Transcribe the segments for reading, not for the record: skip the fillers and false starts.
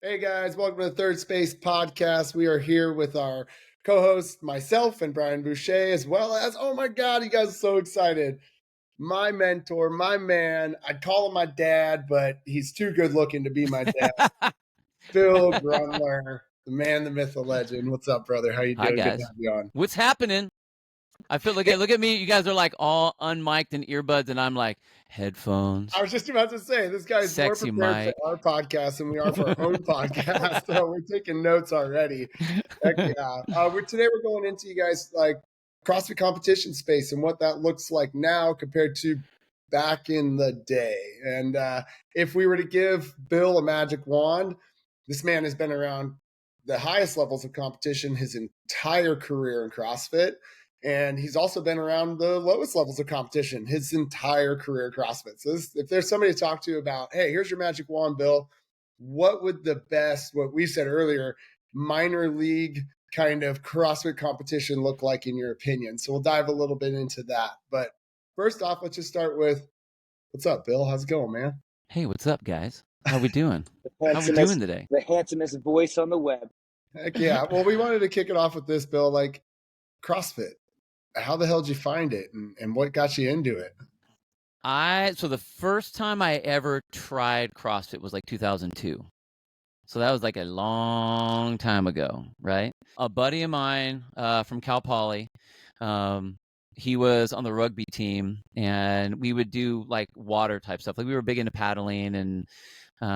Hey guys, welcome to the Third Space Podcast. We are here with our co-host, myself and Brian Boucher, as well as, oh my God, you guys are so excited. My mentor, my man, I'd call him my dad, but he's too good looking to be my dad. Bill Grundler, the man, the myth, the legend. What's up, brother? How you Hi, doing? Good to guys. have you on. What's happening? I feel like, look at me. You guys are like all unmiked and earbuds, and I'm like headphones, I was just about to say, this guy's more sexy prepared mic. for our podcast than we are for our own podcast. So we're taking notes already. Heck yeah. Today we're going into you guys like CrossFit competition space and what that looks like now compared to back in the day. And if we were to give Bill a magic wand, this man has been around the highest levels of competition his entire career in CrossFit. And he's also been around the lowest levels of competition his entire career in CrossFit. So if there's somebody to talk to about, hey, here's your magic wand, Bill, what would the best, what we said earlier, minor league kind of CrossFit competition look like in your opinion? So we'll dive a little bit into that. But first off, let's just start with, what's up, Bill? How's it going, man? Hey, what's up, guys? How we doing? How we doing today? The handsomest voice on the web. Heck yeah. Well, we wanted to kick it off with this, Bill, like CrossFit. How the hell did you find it and what got you into it? So the first time I ever tried CrossFit was like 2002. So that was like a long time ago, right? A buddy of mine from Cal Poly, he was on the rugby team, and we would do like water type stuff. Like we were big into paddling and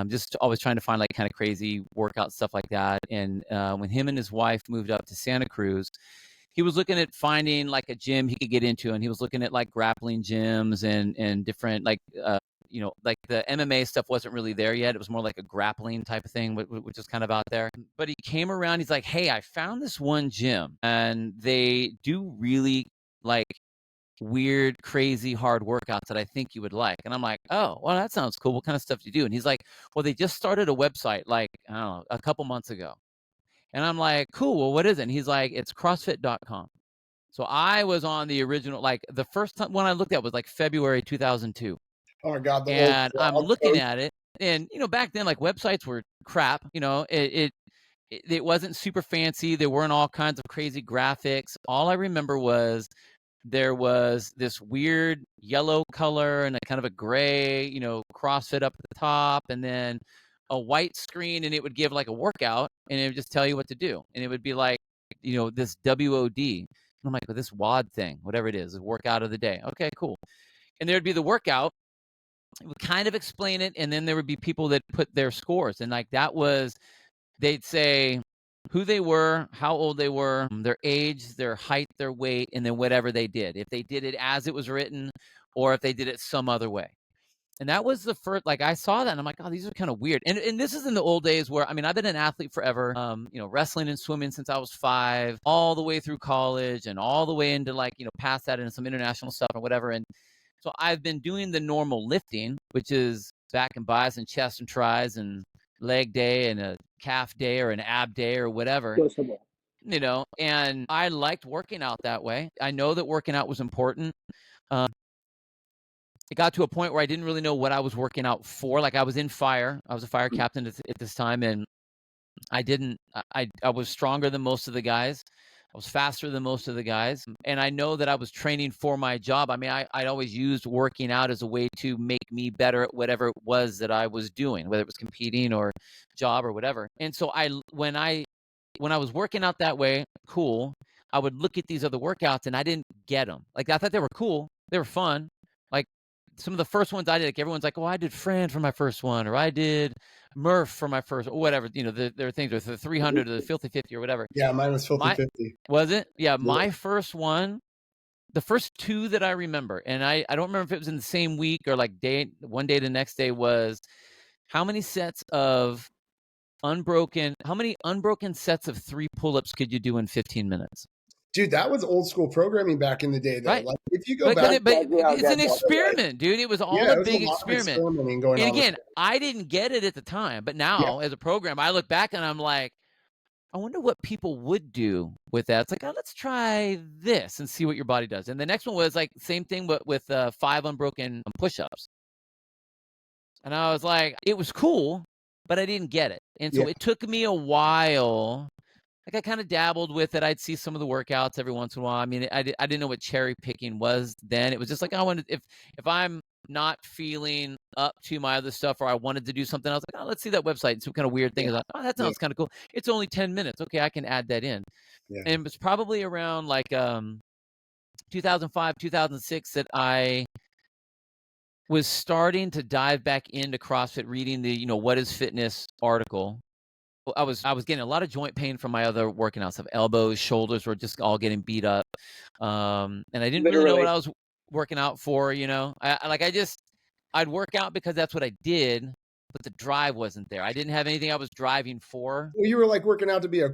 just always trying to find like kind of crazy workout stuff like that. And when him and his wife moved up to Santa Cruz, he was looking at finding like a gym he could get into, and he was looking at like grappling gyms and different like like the MMA stuff wasn't really there yet. It was more like a grappling type of thing, which is kind of out there. But he came around, he's like, hey, I found this one gym and they do really like weird, crazy, hard workouts that I think you would like. And I'm like, oh, well, that sounds cool. What kind of stuff do you do? And he's like, well, they just started a website like, I don't know, a couple months ago. And I'm like, cool, well, what is it? And he's like, it's CrossFit.com. So I was on the original, like the first time when I looked at was like February 2002. Oh my God, the And old I'm blog looking post. at it, and back then like websites were crap. It wasn't super fancy. There weren't all kinds of crazy graphics. All I remember was there was this weird yellow color and a kind of a gray, CrossFit up at the top, and then a white screen, and it would give like a workout, and it would just tell you what to do, and it would be like, this WOD. And I'm like, well, this WOD thing, whatever it is, the workout of the day. Okay, cool. And there'd be the workout. It would kind of explain it, and then there would be people that put their scores, and like that was, they'd say who they were, how old they were, their age, their height, their weight, and then whatever they did. If they did it as it was written, or if they did it some other way. And that was the first, like I saw that and I'm like, oh, these are kind of weird. And this is in the old days where, I mean, I've been an athlete forever, wrestling and swimming since I was 5, all the way through college and all the way into like, past that into some international stuff or whatever. And so I've been doing the normal lifting, which is back and bis and chest and tris and leg day and a calf day or an ab day or whatever, and I liked working out that way. I know that working out was important. It got to a point where I didn't really know what I was working out for. Like I was in fire. I was a fire captain at this time, and I was stronger than most of the guys. I was faster than most of the guys. And I know that I was training for my job. I mean, I'd always used working out as a way to make me better at whatever it was that I was doing, whether it was competing or job or whatever. And so when I was working out that way, cool, I would look at these other workouts and I didn't get them. Like I thought they were cool. They were fun. Like some of the first ones I did, like everyone's like, oh, I did Fran for my first one, or I did Murph for my first, or whatever. There are things with the 300 or the Filthy 50 or whatever. Yeah, mine was Filthy 50. Was it? Yeah, my first one, the first 2 that I remember, and I don't remember if it was in the same week or like one day the next day, was how many unbroken sets of 3 pull-ups could you do in 15 minutes? Dude, that was old school programming back in the day, though. Right. Like if you go back, but it's an experiment, dude. It was all a big experiment. Going and on again, I didn't get it at the time, but now as a program, I look back and I'm like, I wonder what people would do with that. It's like, oh, let's try this and see what your body does. And the next one was like same thing, but with 5 unbroken push-ups. And I was like, it was cool, but I didn't get it. And so it took me a while. Like I kind of dabbled with it. I'd see some of the workouts every once in a while. I mean, I didn't know what cherry picking was then. It was just like I wanted, if I'm not feeling up to my other stuff, or I wanted to do something, I was like, oh, let's see that website and some kind of weird thing. Like, oh, that sounds kind of cool. It's only 10 minutes. Okay, I can add that in. And it was probably around like 2005, 2006 that I was starting to dive back into CrossFit, reading the, What is Fitness article. I was getting a lot of joint pain from my other working out stuff. Elbows, shoulders were just all getting beat up. And I didn't really know what I was working out for, I'd work out because that's what I did, but the drive wasn't there. I didn't have anything I was driving for. Well, you were like working out to be a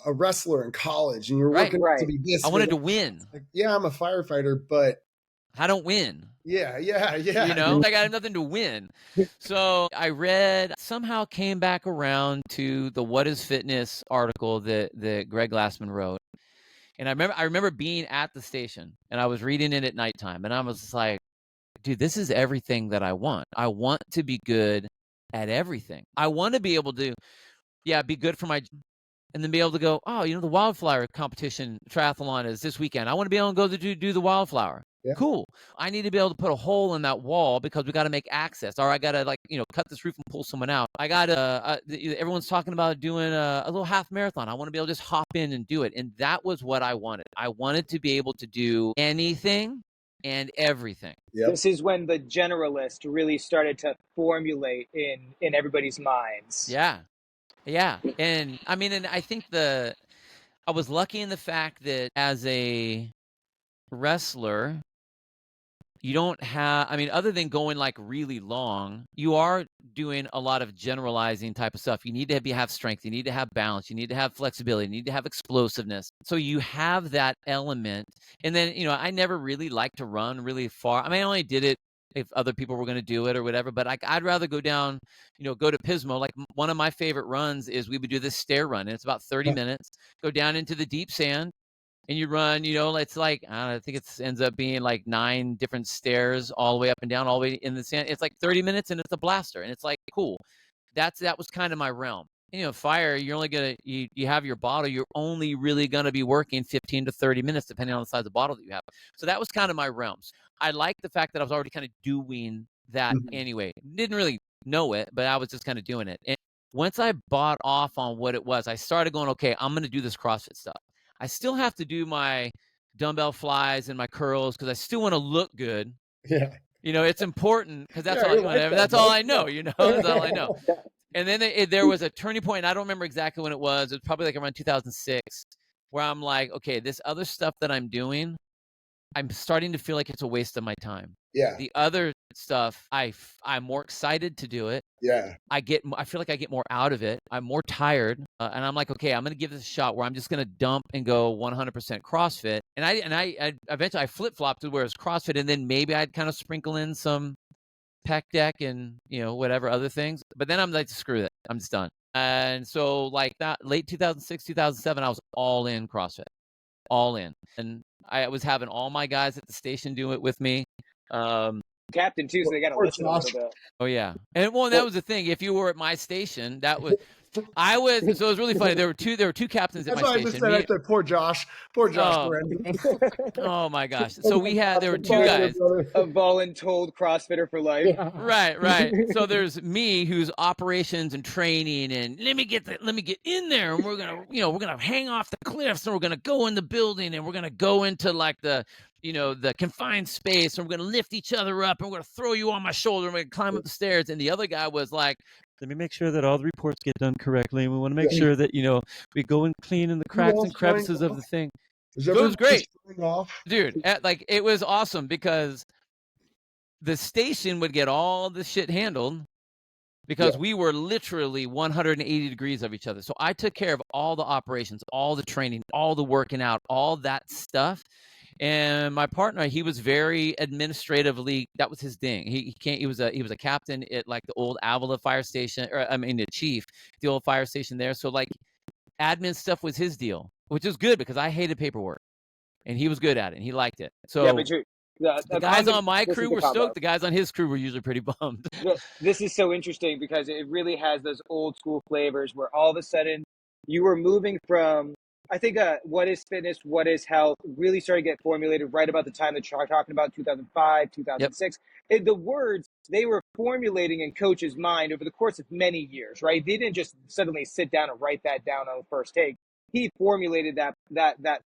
wrestler in college, and you were working out to be this. I wanted to win. Like, yeah, I'm a firefighter, but I don't win. Yeah. Like I had nothing to win. So I somehow came back around to the What is Fitness article that Greg Glassman wrote. And I remember being at the station, and I was reading it at nighttime, and I was just like, dude, this is everything that I want. I want to be good at everything. I want to be able to, be good for my, and then be able to go, oh, the wildflower competition triathlon is this weekend. I want to be able to go to do the wildflower. Yeah. Cool. I need to be able to put a hole in that wall because we got to make access, or I got to cut this roof and pull someone out. I got to, everyone's talking about doing a little half marathon. I want to be able to just hop in and do it. And that was what I wanted. I wanted to be able to do anything and everything. Yep. This is when the generalist really started to formulate in everybody's minds. Yeah. And I mean, and I think I was lucky in the fact that as a wrestler, you don't have, other than going like really long, you are doing a lot of generalizing type of stuff. You need to have strength. You need to have balance. You need to have flexibility. You need to have explosiveness. So you have that element. And then, I never really liked to run really far. I only did it if other people were going to do it or whatever, but I'd rather go down, go to Pismo. Like one of my favorite runs is we would do this stair run, and it's about 30 minutes, go down into the deep sand. And you run, it's like, I think it ends up being like 9 different stairs all the way up and down, all the way in the sand. It's like 30 minutes and it's a blaster. And it's like, cool. That was kind of my realm. Fire, you're only going to, you have your bottle. You're only really going to be working 15 to 30 minutes, depending on the size of the bottle that you have. So that was kind of my realms. I like the fact that I was already kind of doing that anyway. Didn't really know it, but I was just kind of doing it. And once I bought off on what it was, I started going, okay, I'm going to do this CrossFit stuff. I still have to do my dumbbell flies and my curls because I still want to look good. Yeah. It's important because that's all that's all I know, That's all I know. And then there was a turning point. I don't remember exactly when it was. It was probably like around 2006 where I'm like, okay, this other stuff that I'm doing, I'm starting to feel like it's a waste of my time. Yeah. The other stuff, I'm more excited to do it. Yeah. I feel like I get more out of it. I'm more tired, and I'm like, okay, I'm gonna give this a shot where I'm just gonna dump and go 100% CrossFit. And I eventually flip flopped to where it's CrossFit, and then maybe I'd kind of sprinkle in some pec deck and whatever other things. But then I'm like, screw it, I'm just done. And so like that late 2006, 2007, I was all in CrossFit, all in, and I was having all my guys at the station do it with me. Captain too, so they got to listen a little bit. Oh yeah, and that was the thing. If you were at my station, that was so it was really funny. There were two captains at my station. That's why I said poor Josh. Oh my gosh. So there were 2 guys. A voluntold CrossFitter for life. Yeah. Right. So there's me, who's operations and training, and let me get in there, and we're gonna hang off the cliffs, and we're gonna go in the building, and we're gonna go into like the confined space, and we're going to lift each other up, and we're going to throw you on my shoulder, and we're going to climb up the stairs. And the other guy was like, let me make sure that all the reports get done correctly. And we want to make sure that, we go and clean in the cracks and crevices of the thing. So it was great. Dude, it was awesome because the station would get all the shit handled because we were literally 180 degrees of each other. So I took care of all the operations, all the training, all the working out, all that stuff. And my partner, he was very administratively, that was his thing. He was a captain at like the old Avila fire station, the chief, the old fire station there. So like admin stuff was his deal, which is good because I hated paperwork, and he was good at it and he liked it. So yeah, but The guys on my This is crew the were combo. stoked. The guys on his crew were usually pretty bummed. This is so interesting because it really has those old school flavors where all of a sudden you were moving from, I think, what is fitness, what is health really started to get formulated right about the time that you're talking about 2005, Yep. 2006. The words they were formulating in coach's mind over the course of many years, right? They didn't just suddenly sit down and write that down on the first take. He formulated that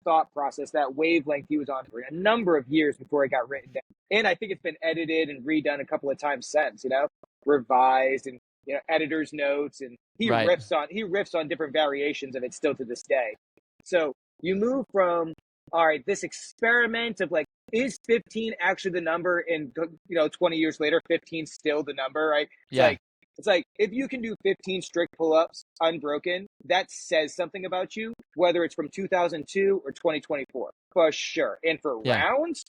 thought process, that wavelength he was on for a number of years before it got written down. And I think it's been edited and redone a couple of times since, revised and editor's notes, and he Right. riffs on different variations of it still to this day. So you move from, all right, this experiment of like, is 15 actually the number? And 20 years later, 15 still the number, right? It's like if you can do 15 strict pull-ups unbroken, that says something about you, whether it's from 2002 or 2024, for sure. And for rounds,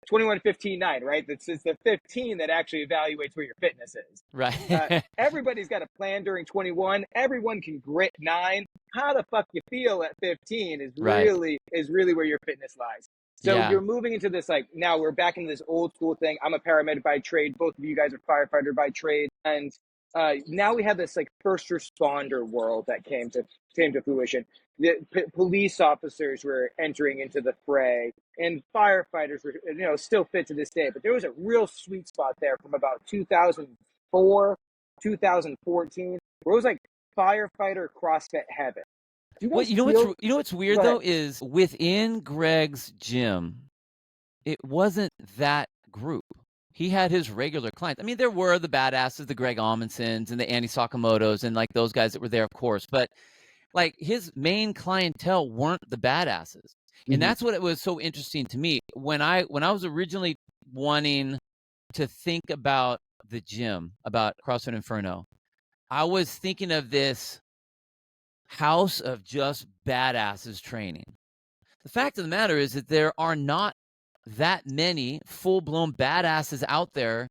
21, 15, 9, right? It's the 15 that actually evaluates where your fitness is. Right. Everybody's got a plan during 21. Everyone can grit 9. How the fuck you feel at 15 is really where your fitness lies. So you're moving into this, like, now we're back into this old school thing. I'm a paramedic by trade. Both of you guys are firefighter by trade. And now we have this like first responder world that came to fruition. The police officers were entering into the fray, and firefighters were, still fit to this day. But there was a real sweet spot there from about 2004, 2014, where it was like firefighter CrossFit heaven. Well, you know what's weird though is within Greg's gym, it wasn't that group. He had his regular clients. I mean, there were the badasses, the Greg Amundsons and the Andy Sakamotos and like those guys that were there, of course. But like his main clientele weren't the badasses. And that's what it was so interesting to me. When I was originally wanting to think about the gym, about CrossFit Inferno, I was thinking of this house of just badasses training. The fact of the matter is that there are not that many full-blown badasses out there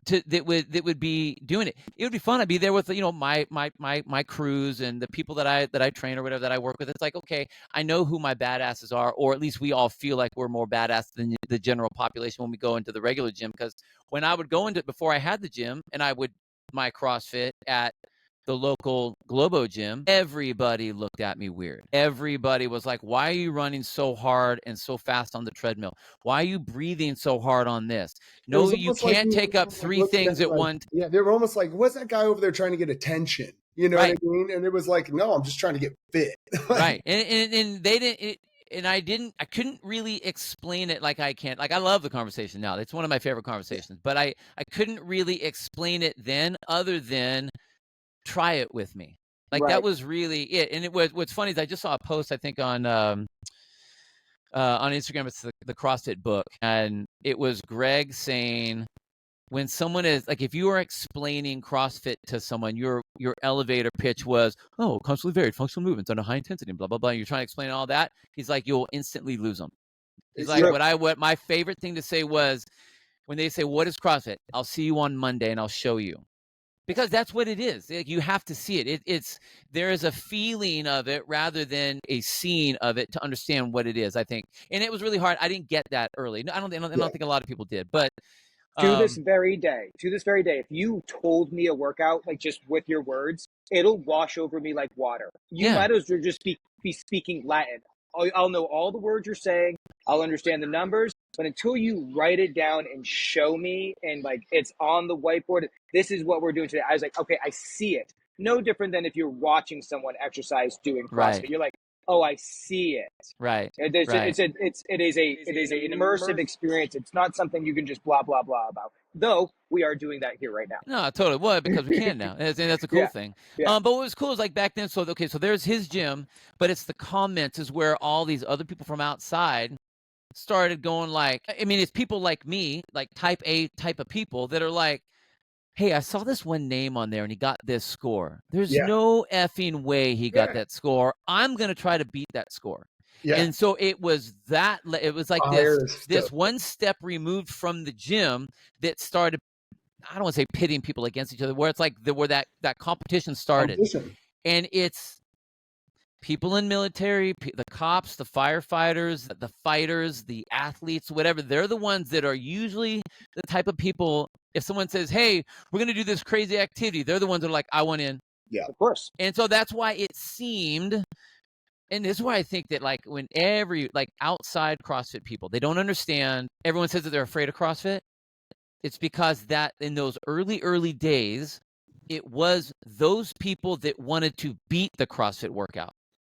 that would be doing it. It would be fun. I'd be there with my crews and the people that I train or whatever that I work with. It's like, okay, I know who my badasses are, or at least we all feel like we're more badass than the general population when we go into the regular gym. Because when I would go into before I had the gym and I would my CrossFit at the local Globo gym, everybody looked at me weird. Everybody was like, why are you running so hard and so fast on the treadmill? Why are you breathing so hard on this? No, you can't take up 3 things at once. Yeah, they were almost like, what's that guy over there trying to get attention? You know what I mean? And it was like, no, I'm just trying to get fit. Right. And they didn't, and I couldn't really explain it like I can. Like, I love the conversation now. It's one of my favorite conversations, but I couldn't really explain it then other than try it with me. Like that was really it. And what's funny is I just saw a post, I think on Instagram. It's the CrossFit book. And it was Greg saying, when someone is like, if you are explaining CrossFit to someone, your elevator pitch was, oh, constantly varied functional movements under high intensity, blah, blah, blah. And you're trying to explain all that. He's like, you'll instantly lose them. He's like, what my favorite thing to say was when they say, what is CrossFit? I'll see you on Monday and I'll show you. Because that's what it is. You have to see it. There is a feeling of it rather than a scene of it to understand what it is, I think. And it was really hard. I didn't get that early. No, I don't think a lot of people did. But to this very day, if you told me a workout, like just with your words, it'll wash over me like water. You might as well just be speaking Latin. I'll know all the words you're saying. I'll understand the numbers. But until you write it down and show me and like it's on the whiteboard, this is what we're doing today. I was like, okay, I see it. No different than if you're watching someone exercise doing CrossFit. Right. You're like, oh, I see it. Right. It is an immersive experience. It's not something you can just blah, blah, blah about. Though we are doing that here right now. No, totally. Well, because we can now. And that's a cool thing. But what was cool is like back then. So there's his gym, but it's the comments is where all these other people from outside started going like, I mean, it's people like me, like type A type of people that are like, hey, I saw this one name on there and he got this score. There's no effing way he got that score. I'm going to try to beat that score. Yeah. And so it was like this one step removed from the gym that started, I don't want to say pitting people against each other, where it's like where that competition started. And people in military, the cops, the firefighters, the fighters, the athletes, whatever, they're the ones that are usually the type of people, if someone says, hey, we're going to do this crazy activity, they're the ones that are like, I want in. Yeah. Of course. And so that's why it seemed, and this is why I think that like when outside CrossFit people, they don't understand, everyone says that they're afraid of CrossFit. It's because that in those early days, it was those people that wanted to beat the CrossFit workout.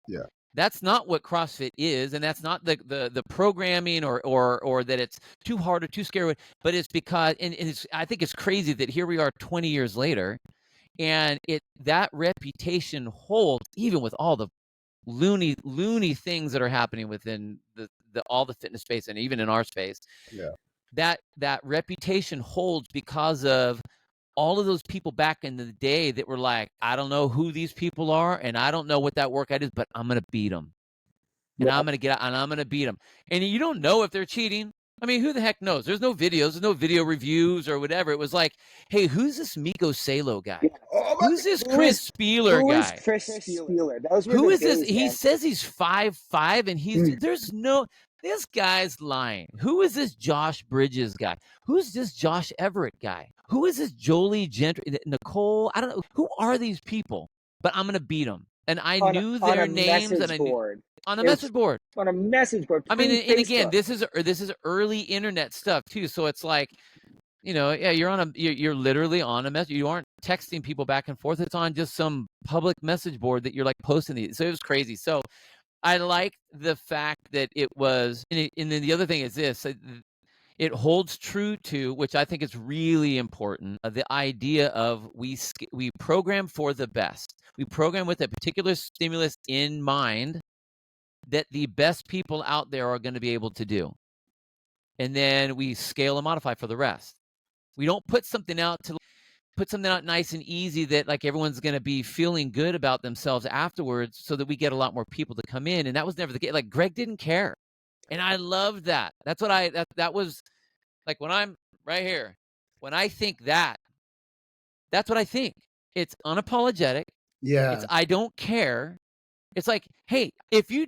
Yeah. That's not what CrossFit is, and that's not the programming or that it's too hard or too scary, but it's because, and I think it's crazy that here we are 20 years later, and that reputation holds even with all the loony things that are happening within all the fitness space and even in our space. Yeah. That reputation holds because of all of those people back in the day that were like, I don't know who these people are, and I don't know what that workout is, but I'm going to beat them. And I'm going to get out, and I'm going to beat them. And you don't know if they're cheating. I mean, who the heck knows? There's no videos, there's no video reviews or whatever. It was like, hey, who's this Miko Salo guy? Yeah. Who's this Chris Spieler guy? Who is Chris Spieler? Those were Who the is this? days, He man. says he's 5'5", and this guy's lying. Who is this Josh Bridges guy? Who's this Josh Everett guy? Who is this Jolie Gentry, Nicole? I don't know. Who are these people? But I'm going to beat them. And I knew their names. And I knew, on a message board. On a message board. I mean, and again, this is early internet stuff too. So it's like, yeah, you're literally on a message. You aren't texting people back and forth. It's on just some public message board that you're like posting these. So it was crazy. So I like the fact that it was, and then the other thing is this, it holds true to, which I think is really important, the idea of we program for the best. We program with a particular stimulus in mind that the best people out there are going to be able to do. And then we scale and modify for the rest. We don't put something out nice and easy that like everyone's going to be feeling good about themselves afterwards so that we get a lot more people to come in. And that was never the case. Like Greg didn't care. And I loved that. That's what that was like when I'm right here, when I think that's what I think. It's unapologetic. Yeah. It's, I don't care. It's like, hey, if you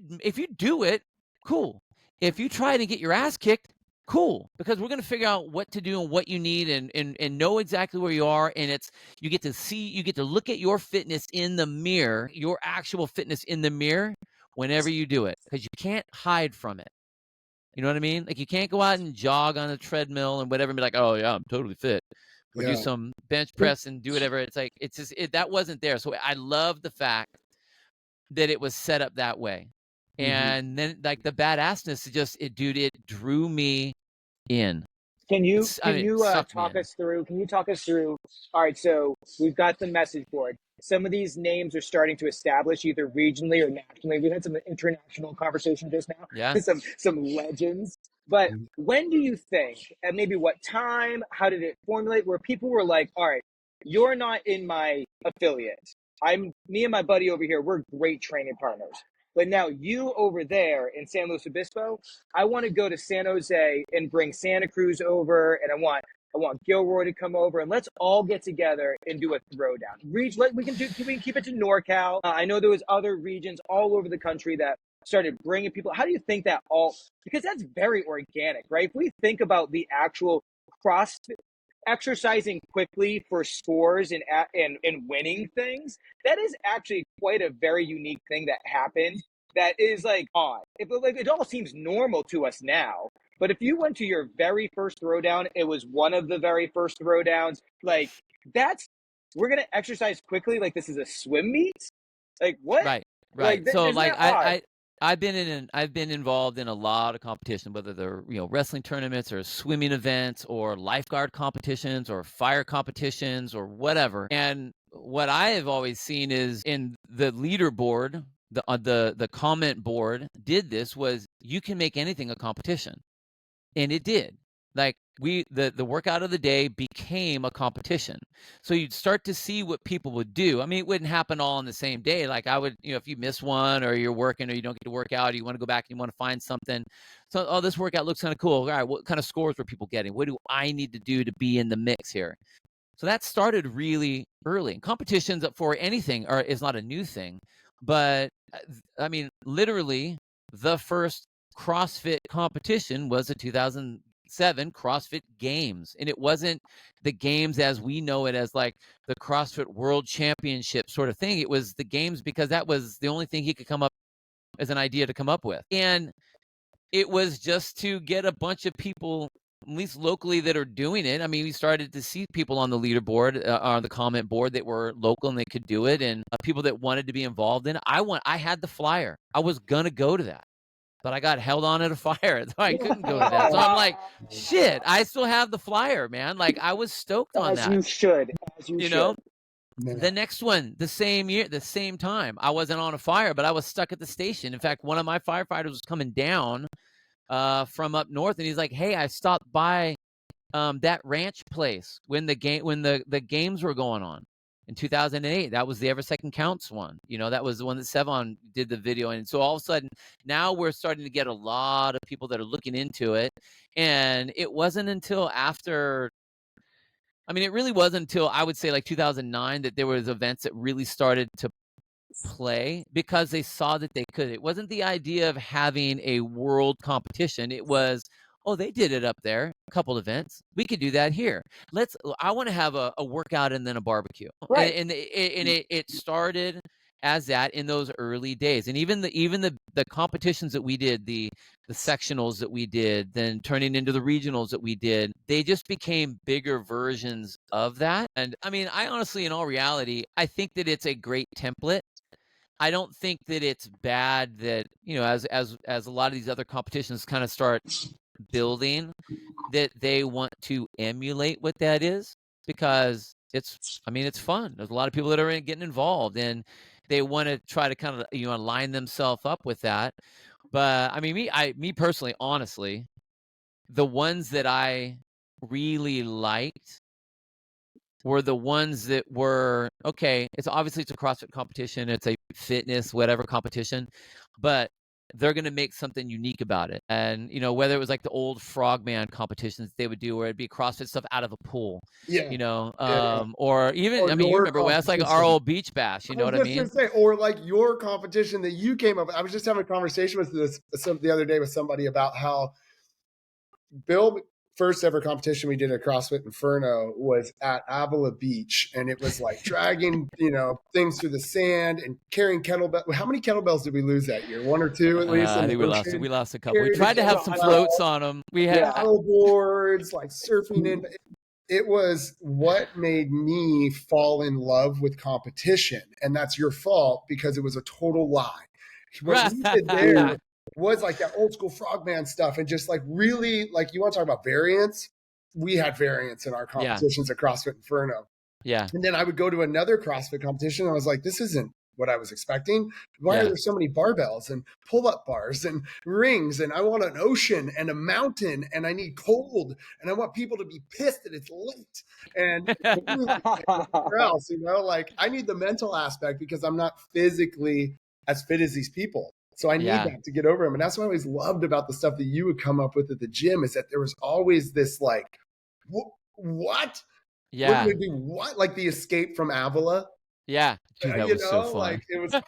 do it, cool. If you try to get your ass kicked, cool, because we're going to figure out what to do and what you need and know exactly where you are. And you get to look at your fitness in the mirror, your actual fitness in the mirror whenever you do it, because you can't hide from it. You know what I mean? Like you can't go out and jog on a treadmill and whatever and be like, oh yeah, I'm totally fit. Or do some bench press and do whatever. It's like, it's just, that wasn't there. So I love the fact that it was set up that way. And then like the badassness, it drew me in. Can you talk us through? All right, so we've got the message board. Some of these names are starting to establish either regionally or nationally. We had some international conversation just now. Yeah. Some legends. But when do you think, and maybe what time, how did it formulate, where people were like, all right, you're not in my affiliate. Me and my buddy over here, we're great training partners. But now you over there in San Luis Obispo, I want to go to San Jose and bring Santa Cruz over, and I want Gilroy to come over, and let's all get together and do a throwdown. We can keep it to NorCal. I know there was other regions all over the country that started bringing people. How do you think that because that's very organic, right? If we think about the actual CrossFit, exercising quickly for scores and winning things, that is actually quite a very unique thing that happened. That is like odd. It all seems normal to us now. But if you went to your very first throwdown, it was one of the very first throwdowns. Like we're gonna exercise quickly. Like this is a swim meet. Like what? Right. Like, so like I've been involved in a lot of competition, whether they're wrestling tournaments or swimming events or lifeguard competitions or fire competitions or whatever. And what I have always seen is in the leaderboard, the comment board was you can make anything a competition, and it did. Like the workout of the day became a competition. So you'd start to see what people would do. I mean, it wouldn't happen all on the same day. Like I would, if you miss one or you're working or you don't get to work out, or you want to go back and you want to find something. So, this workout looks kind of cool. All right, what kind of scores were people getting? What do I need to do to be in the mix here? So that started really early. And competitions for anything is not a new thing. But I mean, literally, the first CrossFit competition was the 2007 CrossFit Games, and it wasn't the games as we know it as like the CrossFit World Championship sort of thing. It was the games because that was the only thing he could come up as an idea to come up with, and it was just to get a bunch of people, at least locally, that are doing it. I mean, we started to see people on the leaderboard, on the comment board that were local and they could do it, and people that wanted to be involved in it. I had the flyer. I was gonna go to that, but I got held on at a fire, so I couldn't go to that. So I'm like, shit, I still have the flyer, man. Like, I was stoked on that. As you should. You know, Man. the next one, the same year, the same time, I wasn't on a fire, but I was stuck at the station. In fact, one of my firefighters was coming down from up north, and he's like, "Hey, I stopped by that ranch place when the games were going on in 2008. That was the Ever Second Counts one. You know, that was the one that Sevon did the video. And so all of a sudden, now we're starting to get a lot of people that are looking into it. And it wasn't until after. I mean, it really wasn't until I would say like 2009 that there was events that really started to play because they saw that they could. It wasn't the idea of having a world competition. It was, oh, they did it up there, a couple events. We could do that here. I want to have a workout and then a barbecue. Right. And it started as that in those early days. And even the competitions that we did, the sectionals that we did, then turning into the regionals that we did, they just became bigger versions of that. And I mean, I honestly, in all reality, I think that it's a great template. I don't think that it's bad that, you know, as a lot of these other competitions kind of start building, that they want to emulate what that is, because it's fun. There's a lot of people that are getting involved and they want to try to kind of, you know, line themselves up with that. But I mean, me personally, honestly, the ones that I really liked were the ones that were, okay, it's a CrossFit competition, it's a fitness, whatever competition, but they're going to make something unique about it. And, you know, whether it was like the old frogman competitions they would do where it'd be CrossFit stuff out of a pool, you know, or even, I mean, you remember Wes, like our old beach bash, you know what I mean? Say, or like your competition that you came up with. I was just having a conversation with the other day with somebody about how Bill first ever competition we did at CrossFit Inferno was at Avila Beach, and it was like dragging, you know, things through the sand and carrying kettlebell. How many kettlebells did we lose that year? One or two at least. I think we lost a couple. We tried to have some floats on them. We had paddle boards, like surfing in. It was what made me fall in love with competition, and that's your fault because it was a total lie. What we did there was like that old school frogman stuff, and just like really, like, you want to talk about variance? We had variance in our competitions at CrossFit Inferno. Yeah. And then I would go to another CrossFit competition, and I was like, this isn't what I was expecting. Why are there so many barbells and pull-up bars and rings? And I want an ocean and a mountain, and I need cold, and I want people to be pissed that it's late. And whatever else, you know, like, I need the mental aspect because I'm not physically as fit as these people. So I need that to get over them. And that's what I always loved about the stuff that you would come up with at the gym, is that there was always this like, what? Yeah. We're going to do what? Like the escape from Avila. Yeah. Dude, that was so fun. Like, it was that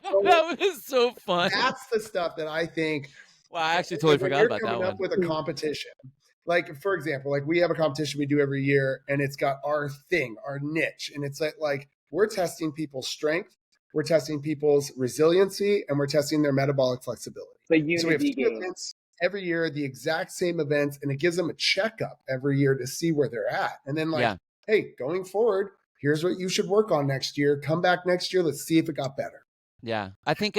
was so fun. That's the stuff that I think. Well, I actually totally forgot about that one. Coming up with a competition. Like, for example, like we have a competition we do every year, and it's got our thing, our niche. And it's like we're testing people's strength, we're testing people's resiliency, and we're testing their metabolic flexibility. So we have 2 events every year, the exact same events, and it gives them a checkup every year to see where they're at. And then hey, going forward, here's what you should work on next year. Come back next year. Let's see if it got better. Yeah, I think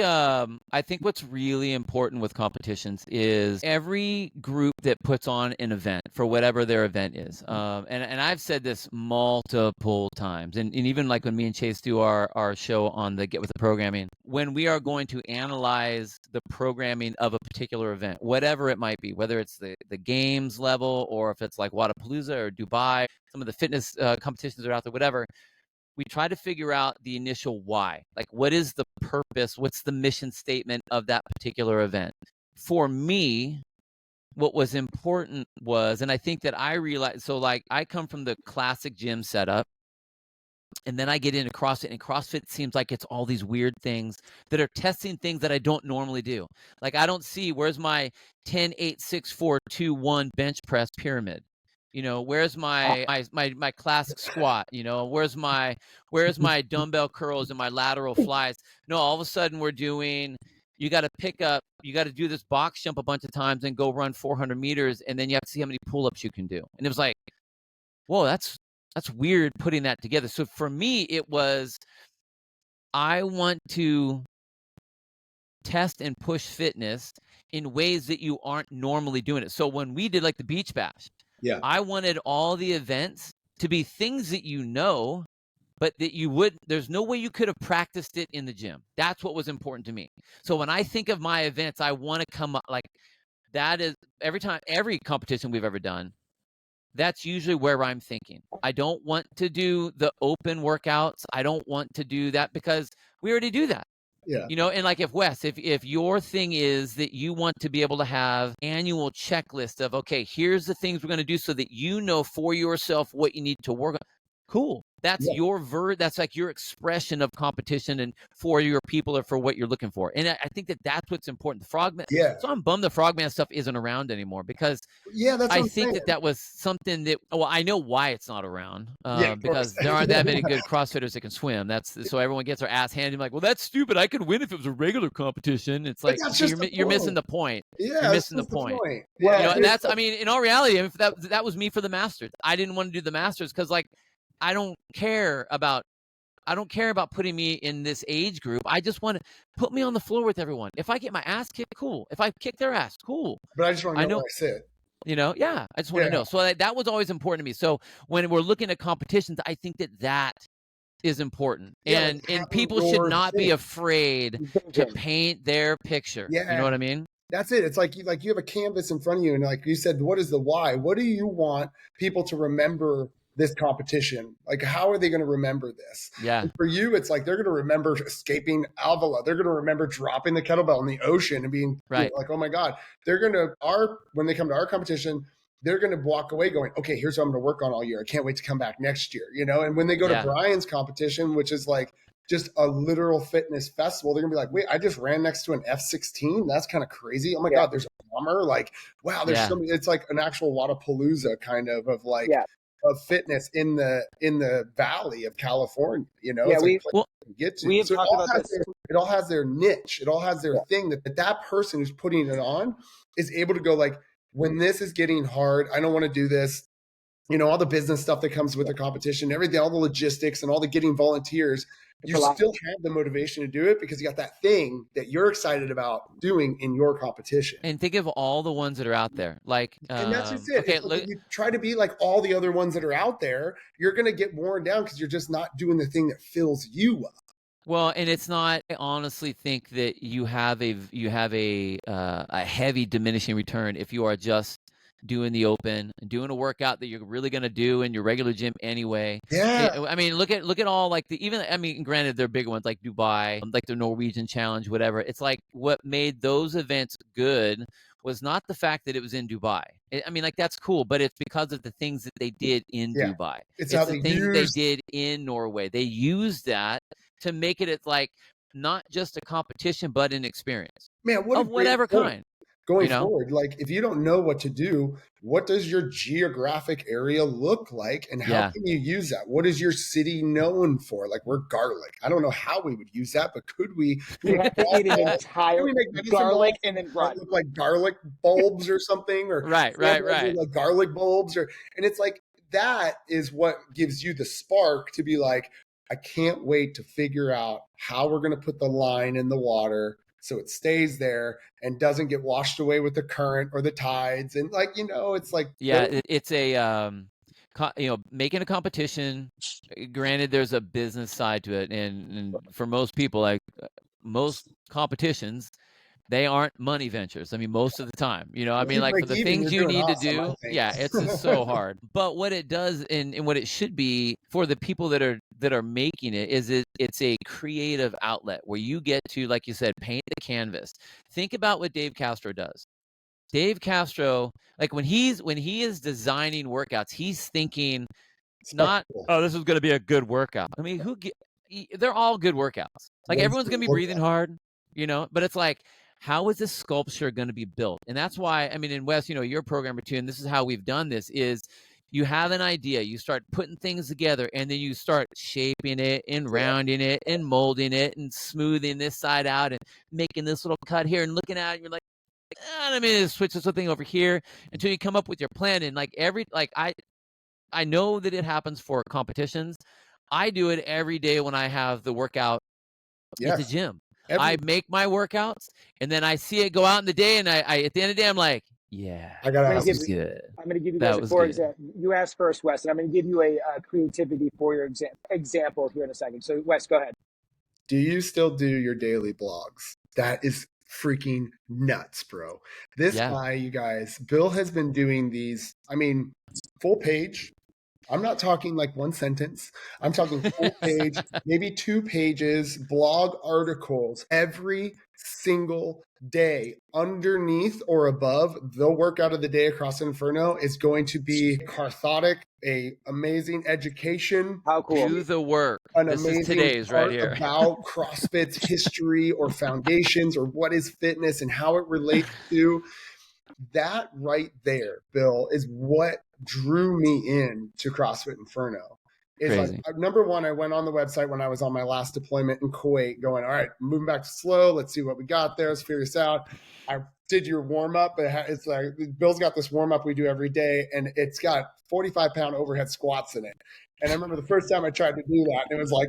what's really important with competitions is every group that puts on an event for whatever their event is. And I've said this multiple times, and even like when me and Chase do our show on the Get With The Programming, when we are going to analyze the programming of a particular event, whatever it might be, whether it's the games level or if it's like Wadapalooza or Dubai, some of the fitness competitions that are out there, whatever. We try to figure out the initial why. Like, what is the purpose? What's the mission statement of that particular event? For me, what was important was, and I think that I realized, so like I come from the classic gym setup. And then I get into CrossFit, and CrossFit seems like it's all these weird things that are testing things that I don't normally do. Like, I don't see, where's my 10, 8, 6, 4, 2, 1 bench press pyramid? You know, where's my classic squat? You know, where's my dumbbell curls and my lateral flies? No, all of a sudden we're doing, you got to do this box jump a bunch of times and go run 400 meters. And then you have to see how many pull-ups you can do. And it was like, whoa, that's weird putting that together. So for me, it was, I want to test and push fitness in ways that you aren't normally doing it. So when we did like the beach bash, I wanted all the events to be things that you know, but that there's no way you could have practiced it in the gym. That's what was important to me. So when I think of my events, I want to come up like that. Is every competition we've ever done, that's usually where I'm thinking. I don't want to do the open workouts. I don't want to do that because we already do that. Yeah. You know, and like if Wes, if your thing is that you want to be able to have annual checklist of, okay, here's the things we're going to do so that you know for yourself what you need to work on. Cool. That's that's like your expression of competition and for your people or for what you're looking for. And I think that's what's important. The Frogman. Yeah. So I'm bummed the Frogman stuff isn't around anymore because that's I think that was something that, well, I know why it's not around because there aren't that many good CrossFitters that can swim. So everyone gets their ass handed like, well, that's stupid. I could win if it was a regular competition. It's like, you're missing the point. Yeah, you're missing the point. Yeah, you know, and that's, I mean, in all reality, if that was me for the Masters. I didn't want to do the Masters because like, I don't care about putting me in this age group. I just want to put me on the floor with everyone. If I get my ass kicked, cool. If I kick their ass, cool. But I just want to know where I sit. You know, I just want to know. So that was always important to me. So when we're looking at competitions, I think that is important. And people should not be afraid to paint their picture. Yeah. You know what I mean? That's it. It's like you have a canvas in front of you, and like you said, what is the why? What do you want people to remember this competition? Like, how are they going to remember this? Yeah. And for you, it's like they're going to remember escaping Avila. They're going to remember dropping the kettlebell in the ocean and being like, oh my God. They're going to when they come to our competition, they're going to walk away going, okay, here's what I'm going to work on all year. I can't wait to come back next year. You know, and when they go to Brian's competition, which is like just a literal fitness festival, they're gonna be like, wait, I just ran next to an F-16. That's kind of crazy. Oh my God, there's a bomber. Like, wow, there's so many, it's like an actual Wadapalooza kind of like of fitness in the valley of California. You know, yeah, we get to. We have talked about this. It all has their niche. It all has their thing that person who's putting it on is able to go like, when this is getting hard, I don't want to do this. You know, all the business stuff that comes with the competition, everything, all the logistics and all the getting volunteers, you still have the motivation to do it because you got that thing that you're excited about doing in your competition. And think of all the ones that are out there. Like, and that's just it. Okay, if you try to be like all the other ones that are out there, you're going to get worn down because you're just not doing the thing that fills you up. Well, and it's not. I honestly think that you have a heavy diminishing return if you are just doing the open, doing a workout that you're really going to do in your regular gym anyway. Yeah. I mean, look at all like granted, they're bigger ones like Dubai, like the Norwegian Challenge, whatever. It's like what made those events good was not the fact that it was in Dubai. I mean, like that's cool, but it's because of the things that they did in Dubai. It's the things they did in Norway. They used that to make it like not just a competition, but an experience. Man, of whatever kind. Going forward, like if you don't know what to do, what does your geographic area look like and how can you use that? What is your city known for? Like we're garlic. I don't know how we would use that, but could we? You have to eat an entire garlic and then run. Look like garlic bulbs or something, or right. Like garlic bulbs, and it's like that is what gives you the spark to be like, I can't wait to figure out how we're going to put the line in the water so it stays there and doesn't get washed away with the current or the tides. And like, it's like, it's a, making a competition, granted there's a business side to it. And for most people, like most competitions, they aren't money ventures. I mean, most of the time, I mean, like for the things you need to do, it's just so hard. But what it does and what it should be for the people that are making it is it's a creative outlet where you get to, like you said, paint the canvas. Think about what Dave Castro does. Dave Castro, like when he is designing workouts, he's thinking Not, Spectacle. oh, this is going to be a good workout. I mean, they're all good workouts. Like everyone's going to be breathing hard, but it's like, how is this sculpture going to be built? And that's why, I mean, in Wes, you're a programmer too, and this is how we've done this is you have an idea, you start putting things together, and then you start shaping it and rounding it and molding it and smoothing this side out and making this little cut here and looking at it, and you're like, I mean, switch this thing over here until you come up with your plan. And I know that it happens for competitions. I do it every day when I have the workout at the gym. I make my workouts, and then I see it go out in the day, and I at the end of the day, I'm like, yeah, that was good. I'm going to give you guys a 4 example. You asked first, Wes, and I'm going to give you a creativity for your example here in a second. So, Wes, go ahead. Do you still do your daily blogs? That is freaking nuts, bro. This guy, you guys, Bill has been doing these, I mean, full page. I'm not talking like one sentence. I'm talking full page, maybe 2 pages, blog articles every single day. Underneath or above the workout of the day across Inferno is going to be cathartic, a amazing education. How cool. Do the work. This is today's right here. About CrossFit's history or foundations or what is fitness and how it relates to. That right there, Bill, is what drew me in to CrossFit Inferno. Is like, number one, I went on the website when I was on my last deployment in Kuwait going, all right, moving back to slow. Let's see what we got there. Let's figure this out. I did your warm up. It's like Bill's got this warm up we do every day, and it's got 45-pound overhead squats in it. And I remember the first time I tried to do that, and it was like,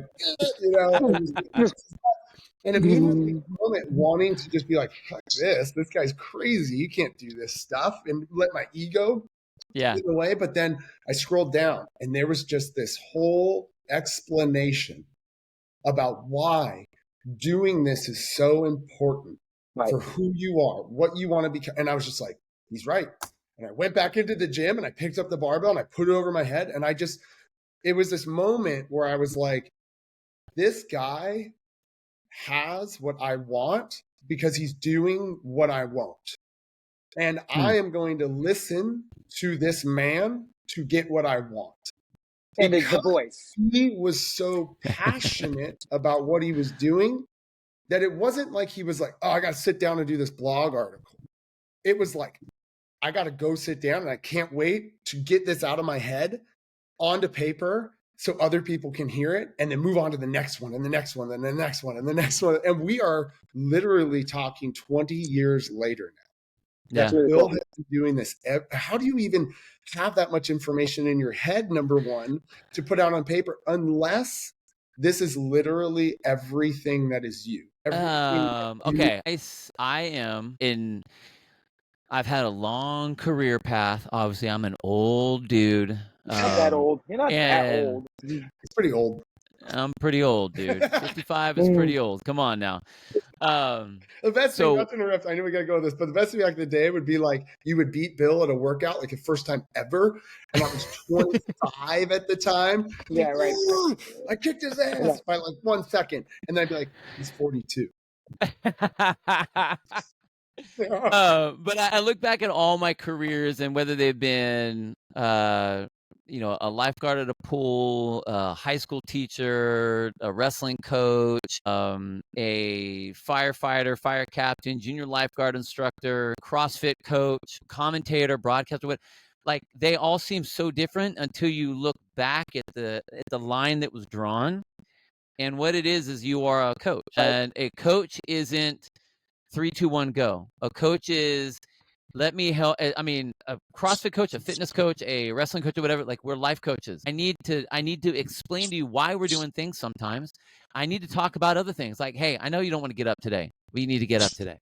and immediately the moment wanting to just be like, fuck this guy's crazy. You can't do this stuff, and let my ego get away. But then I scrolled down, and there was just this whole explanation about why doing this is so important for who you are, what you want to become. And I was just like, he's right. And I went back into the gym, and I picked up the barbell, and I put it over my head. And it was this moment where I was like, this guy has what I want because he's doing what I won't. And I am going to listen to this man to get what I want. And it's the voice. He was so passionate about what he was doing that it wasn't like he was like, oh, I got to sit down and do this blog article. It was like, I got to go sit down and I can't wait to get this out of my head onto paper so other people can hear it and then move on to the next one and the next one and the next one and the next one. And we are literally talking 20 years later now. Yeah. Bill has been doing this. How do you even have that much information in your head, number one, to put out on paper, unless this is literally everything that is you? Okay. I've had a long career path. Obviously, I'm an old dude. Not that old. You're not that old. It's pretty old. I'm pretty old, dude. 55 is pretty old. Come on now. The best thing, not to interrupt, I know we got to go with this, but the best thing back in the day would be like you would beat Bill at a workout, like the first time ever. And I was 25 at the time. Yeah, right. I kicked his ass by like 1 second. And then I'd be like, he's 42. But I look back at all my careers and whether they've been, a lifeguard at a pool, a high school teacher, a wrestling coach, a firefighter, fire captain, junior lifeguard instructor, CrossFit coach, commentator, broadcaster, like they all seem so different until you look back at the line that was drawn. And what it is you are a coach. And a coach isn't 3, 2, 1, go. A coach is, let me help. I mean, a CrossFit coach, a fitness coach, a wrestling coach, or whatever. Like we're life coaches. I need to explain to you why we're doing things. Sometimes I need to talk about other things. Like, hey, I know you don't want to get up today, but you need to get up today.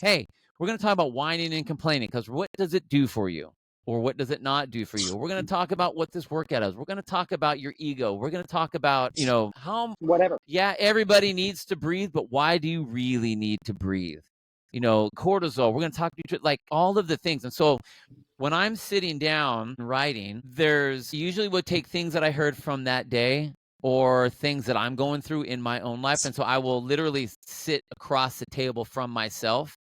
Hey, we're going to talk about whining and complaining because what does it do for you? Or what does it not do for you? We're going to talk about what this workout is. We're going to talk about your ego. We're going to talk about, how whatever. Yeah, everybody needs to breathe, but why do you really need to breathe? Cortisol. We're going to talk like all of the things. And so when I'm sitting down writing, there's usually would take things that I heard from that day or things that I'm going through in my own life. And so I will literally sit across the table from myself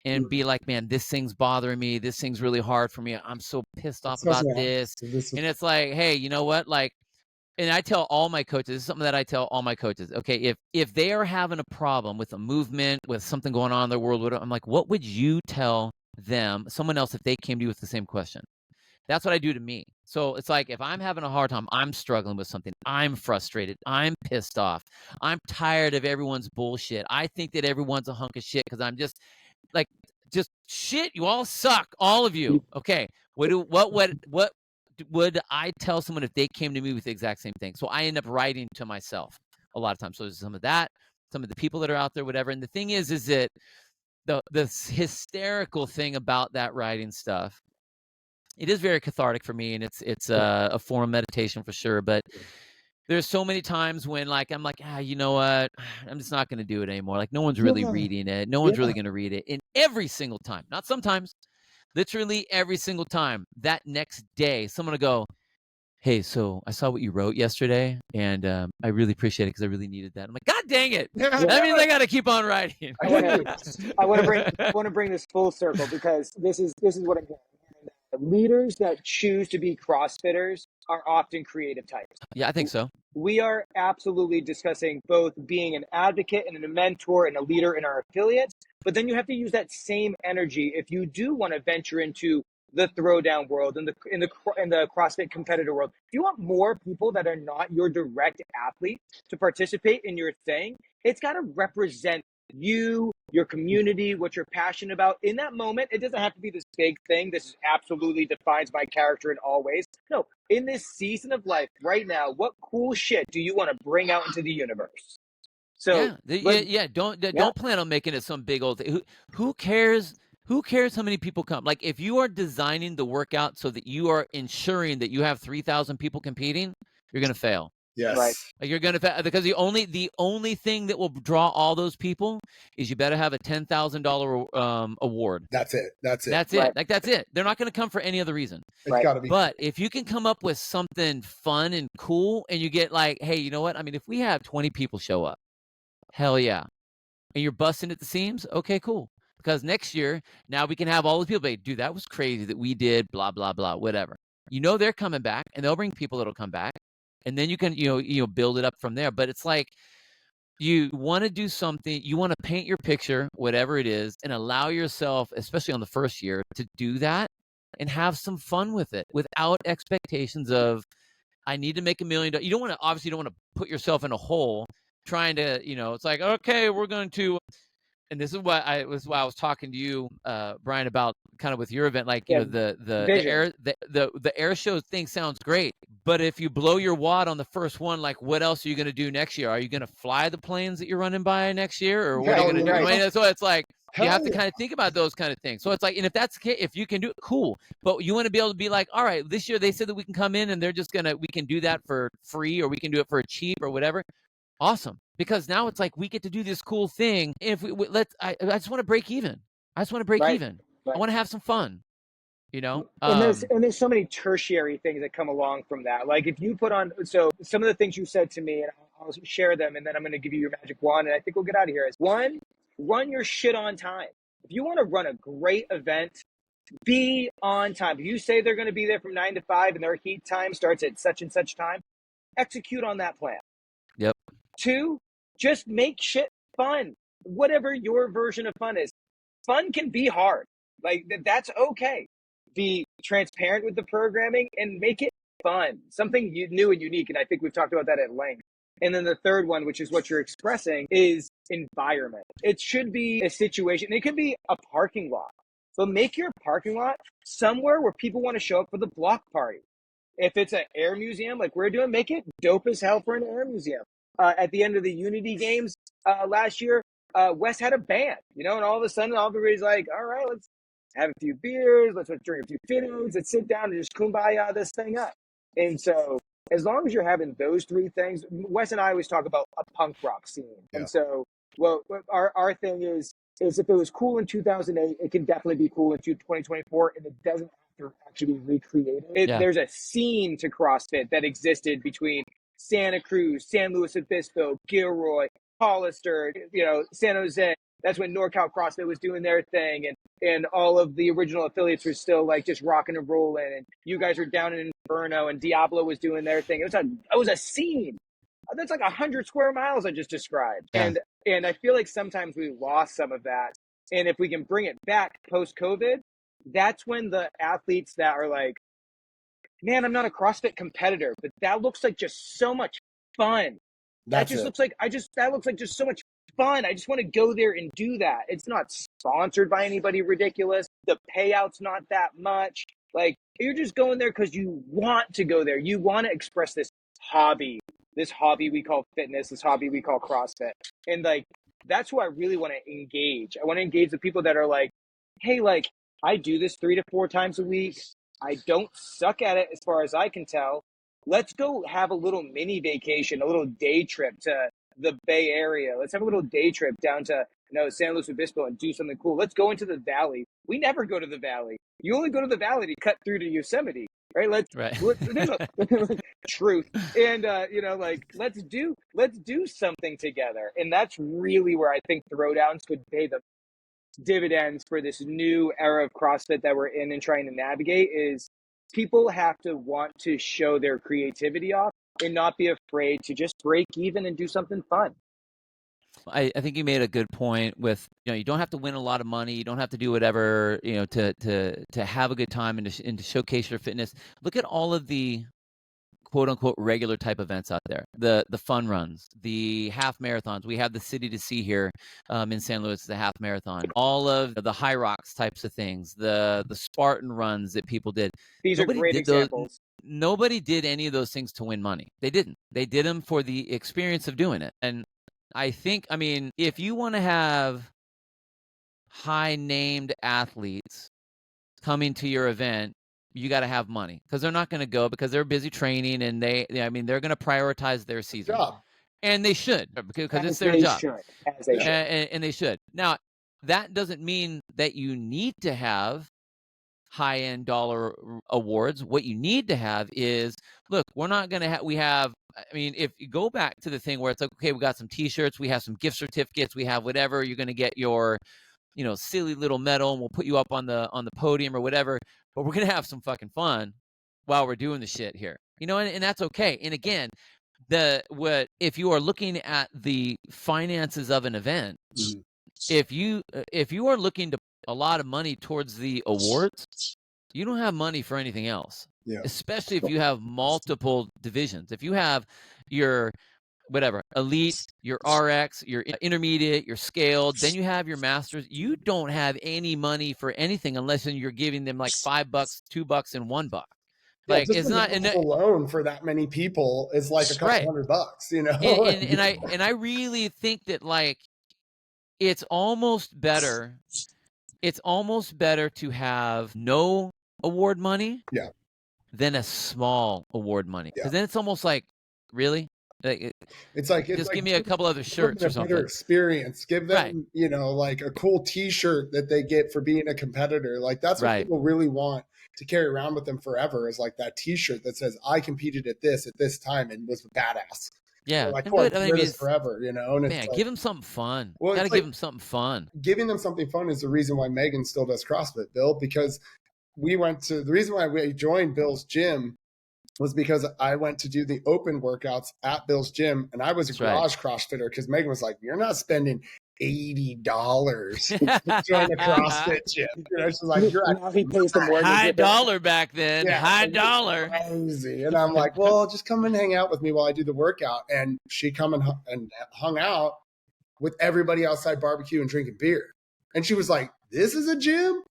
and be like, man, this thing's bothering me. This thing's really hard for me. I'm so pissed off about this. And it's like, hey, you know what? Like, and I tell all my coaches, this is something that I tell all my coaches. Okay, if they are having a problem with a movement, with something going on in their world, I'm like, what would you tell them, someone else, if they came to you with the same question? That's what I do to me. So it's like, if I'm having a hard time, I'm struggling with something, I'm frustrated, I'm pissed off, I'm tired of everyone's bullshit. I think that everyone's a hunk of shit because I'm just like, just shit. You all suck, all of you. Okay, what would I tell someone if they came to me with the exact same thing? So I end up writing to myself a lot of times. So there's some of that, some of the people that are out there, whatever. And the thing is that the hysterical thing about that writing stuff, it is very cathartic for me, and it's a form of meditation for sure. But there's so many times when, like, I'm like, you know what? I'm just not going to do it anymore. Like, no one's really reading it. No one's really going to read it. And every single time, not sometimes, literally every single time, that next day, someone will go, hey, so I saw what you wrote yesterday, and I really appreciate it because I really needed that. I'm like, God dang it! That means I got to keep on writing. I want to bring this full circle, because this is what I'm getting. Leaders that choose to be CrossFitters are often creative types. Yeah, I think so. We are absolutely discussing both being an advocate and a mentor and a leader in our affiliates, but then you have to use that same energy if you do want to venture into the throwdown world and in the CrossFit competitor world. If you want more people that are not your direct athletes to participate in your thing, it's got to represent you, your community, what you're passionate about in that moment. It doesn't have to be this big thing. This absolutely defines my character in all ways. No, in this season of life right now, what cool shit do you want to bring out into the universe? So don't plan on making it some big old thing. Who cares? Who cares how many people come? Like, if you are designing the workout so that you are ensuring that you have 3,000 people competing, you're going to fail. Yes. Right. Like, you're going to fail, because the only thing that will draw all those people is you better have a $10,000 award. That's it. Right. Like, that's it. They're not going to come for any other reason. It's got to be. But if you can come up with something fun and cool, and you get like, hey, you know what? I mean, if we have 20 people show up, hell yeah. And you're busting at the seams, okay, cool. Because next year, now we can have all the people say, dude, that was crazy that we did blah, blah, blah, whatever. You know, they're coming back, and they'll bring people that'll come back. And then you can, build it up from there. But it's like, you want to do something, you want to paint your picture, whatever it is, and allow yourself, especially on the first year, to do that and have some fun with it without expectations of, I need to make $1 million. You don't want to put yourself in a hole trying to, it's like, okay, we're going to, and this is what I was talking to you, Brian, about kind of with your event, like, the air show thing sounds great, but if you blow your wad on the first one, like, what else are you going to do next year? Are you going to fly the planes that you're running by next year, or what are you going to do? I mean, so it's like, you have to kind of think about those kind of things. So it's like, and if that's the case, if you can do it, cool. But you want to be able to be like, all right, this year they said that we can come in and we can do that for free, or we can do it for cheap or whatever. Awesome. Because now it's like, we get to do this cool thing. If I just want to break even. I want to have some fun, And there's so many tertiary things that come along from that. Like, if you put on, so some of the things you said to me, and I'll share them, and then I'm going to give you your magic wand, and I think we'll get out of here. Is one, run your shit on time. If you want to run a great event, be on time. If you say they're going to be there from 9 to 5 and their heat time starts at such and such time, execute on that plan. Yep. 2, just make shit fun. Whatever your version of fun is. Fun can be hard. Like, that's okay. Be transparent with the programming and make it fun. Something new and unique. And I think we've talked about that at length. And then the third one, which is what you're expressing, is environment. It should be a situation. It could be a parking lot. So make your parking lot somewhere where people want to show up for the block party. If it's an air museum like we're doing, make it dope as hell for an air museum. At the end of the Unity games last year, Wes had a band, and all of a sudden, everybody's like, all right, let's have a few beers, let's drink a few Finos, let's sit down and just kumbaya this thing up. And so, as long as you're having those three things, Wes and I always talk about a punk rock scene. Yeah. And so, our thing is if it was cool in 2008, it can definitely be cool in 2024, and it doesn't have to actually be recreated. There's a scene to CrossFit that existed between Santa Cruz, San Luis Obispo, Gilroy, Hollister, San Jose, That's when NorCal CrossFit was doing their thing, and all of the original affiliates were still like just rocking and rolling, and you guys were down in Inferno, and Diablo was doing their thing. It was a scene. That's like 100 square miles I just described. Yeah. And I feel like sometimes we lost some of that. And if we can bring it back post-COVID, that's when the athletes that are like, man, I'm not a CrossFit competitor, but that looks like just so much fun. That looks like just so much fun. I just want to go there and do that. It's not sponsored by anybody ridiculous. The payout's not that much. Like, you're just going there because you want to go there. You want to express this hobby we call fitness, this hobby we call CrossFit. And like, that's who I really want to engage. I want to engage the people that are like, hey, like, I do this 3 to 4 times a week. I don't suck at it as far as I can tell. Let's go have a little mini vacation, a little day trip to the Bay Area. Let's have a little day trip down to San Luis Obispo and do something cool. Let's go into the valley. We never go to the valley. You only go to the valley to cut through to Yosemite, right? There's a truth. And let's do something together. And that's really where I think throwdowns could pay the dividends for this new era of CrossFit that we're in and trying to navigate. Is people have to want to show their creativity off and not be afraid to just break even and do something fun. I think you made a good point with, you don't have to win a lot of money. You don't have to do whatever, to have a good time and to showcase your fitness. Look at all of the quote unquote regular type events out there, the fun runs, the half marathons. We have the City to See here in San Luis, the half marathon, all of the High Rocks types of things, the Spartan runs that people did. These are great examples. Nobody did any of those things to win money. They didn't. They did them for the experience of doing it. And I think, if you want to have high named athletes coming to your event, you got to have money, because they're not going to go because they're busy training, and they're going to prioritize their season. And they should, because it's their job. And they should. Now, that doesn't mean that you need to have high-end dollar awards. What you need to have is, look, we're not going to have, if you go back to the thing where it's like, okay, we got some t-shirts, we have some gift certificates, we have whatever, you're going to get your, silly little medal, and we'll put you up on the podium or whatever, but we're going to have some fucking fun while we're doing the shit here, and that's okay. And again, if you are looking at the finances of an event, if you are looking to a lot of money towards the awards, you don't have money for anything else. Yeah. Especially if you have multiple divisions. If you have your elite, your RX, your intermediate, your scaled, then you have your masters, you don't have any money for anything unless you're giving them like $5, $2, and $1. Like, it's not alone for that many people is like a couple $100, And I really think that, like, it's almost better to have no award money than a small award money. Because then it's almost like, really? Just give me a couple other shirts or something. Better experience. Give them, like a cool T-shirt that they get for being a competitor. Like, that's what people really want to carry around with them forever, is like that T-shirt that says, I competed at this time and was badass. Yeah, like, this forever, and man, it's give them something fun. Well, gotta give them something fun. Giving them something fun is the reason why Megan still does CrossFit, Bill, because the reason why we joined Bill's gym was because I went to do the open workouts at Bill's gym, and I was a garage CrossFitter, because Megan was like, you're not spending $80 to join a CrossFit gym. She's like, he pays the more high dollar back then. Yeah, high dollar. Crazy. And I'm like, well, just come and hang out with me while I do the workout. And she come and hung out with everybody outside barbecuing and drinking beer. And she was like, this is a gym?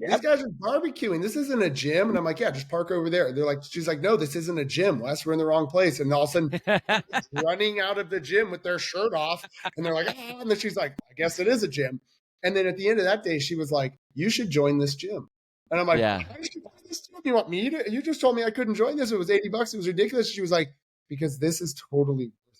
Yep. These guys are barbecuing. This isn't a gym. And I'm like, yeah, just park over there. She's like, no, this isn't a gym, Wes. We're in the wrong place. And all of a sudden, running out of the gym with their shirt off. And they're like, ah. And then she's like, I guess it is a gym. And then at the end of that day, she was like, you should join this gym. And I'm like, why should you join this gym? You want me to? You just told me I couldn't join this. It was $80. It was ridiculous. She was like, because this is totally worth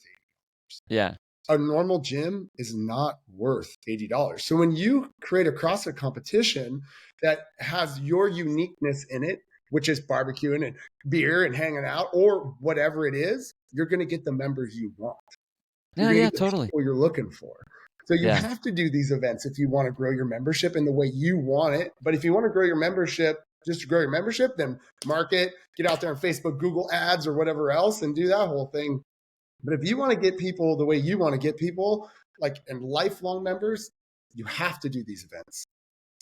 $80. Yeah. A normal gym is not worth $80. So when you create a CrossFit competition that has your uniqueness in it, which is barbecuing and beer and hanging out or whatever it is, you're going to get the members you want. Yeah, totally. What you're looking for. So you have to do these events if you want to grow your membership in the way you want it. But if you want to grow your membership, just to grow your membership, then market, get out there on Facebook, Google ads or whatever else and do that whole thing. But if you want to get people the way you want to get people, like, and lifelong members, you have to do these events.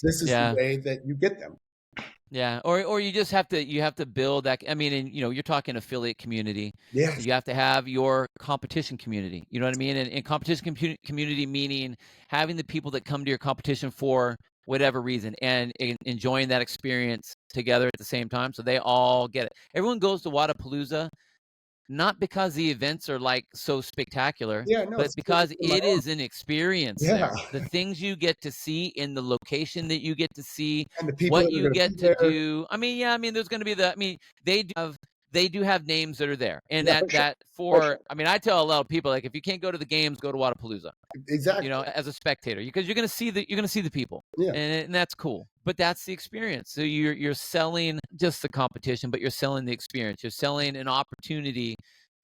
This is the way that you get them. Yeah, or you just have to build that. I mean, and you're talking affiliate community. Yeah, you have to have your competition community. You know what I mean? And competition community meaning having the people that come to your competition for whatever reason and enjoying that experience together at the same time, so they all get it. Everyone goes to Wadapalooza not because the events are like so spectacular, but because it is an experience there. The things you get to see in the location that you get to see, and the people what that you get to do. I mean, there's going to be they do have names that are there, and I mean, I tell a lot of people, like, if you can't go to the games, go to Wadapalooza. Exactly. As a spectator, because you're going to see the people, and that's cool. But that's the experience. So you're selling just the competition, but you're selling the experience. You're selling an opportunity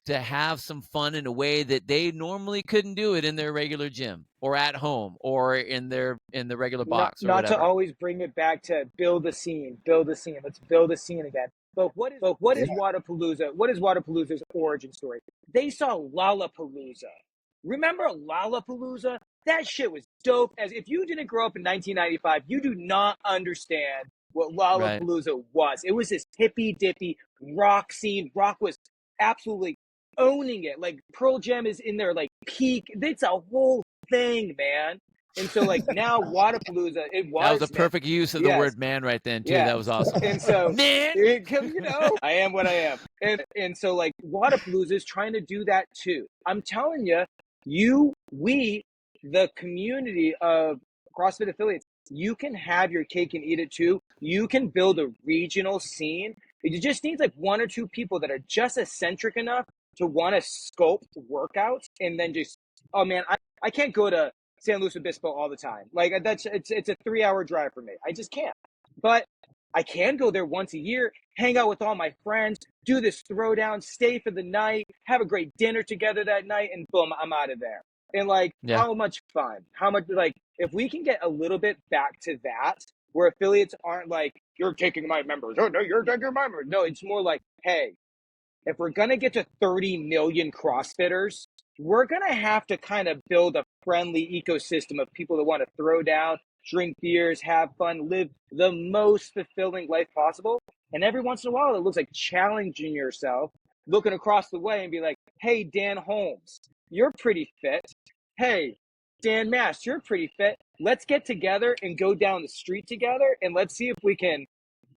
to have some fun in a way that they normally couldn't do it in their regular gym or at home or in the regular box or not whatever. To always bring it back to build a scene. Let's build a scene again. But what is Wadapalooza? What is Wadapalooza's origin story? They saw Lollapalooza. Remember Lollapalooza? That shit was dope. As if you didn't grow up in 1995, you do not understand what Lollapalooza was. It was this hippy dippy rock scene. Rock was absolutely owning it. Like Pearl Jam is in their like peak. It's a whole thing, man. And so, like, now Wadapalooza, that was a perfect use of the word man right then too. That was awesome. And so, man, I am what I am. And so, like, Wadapalooza is trying to do that too. I'm telling you, we, the community of CrossFit affiliates, you can have your cake and eat it too. You can build a regional scene. It just needs like one or two people that are just eccentric enough to want to sculpt workouts, and then just, oh man, I can't go to San Luis Obispo all the time. Like, it's a 3-hour drive for me. I just can't. But I can go there once a year, hang out with all my friends, do this throwdown, stay for the night, have a great dinner together that night, and boom, I'm out of there. And like, how much fun? How much, like, if we can get a little bit back to that, where affiliates aren't like, you're taking my members. Oh no, you're taking my members. No, it's more like, hey, if we're going to get to 30 million CrossFitters, we're going to have to kind of build a friendly ecosystem of people that want to throw down, drink beers, have fun, live the most fulfilling life possible. And every once in a while, it looks like challenging yourself, looking across the way and be like, hey, Dan Holmes, you're pretty fit. Hey, Dan Mast, you're pretty fit. Let's get together and go down the street together, and let's see if we can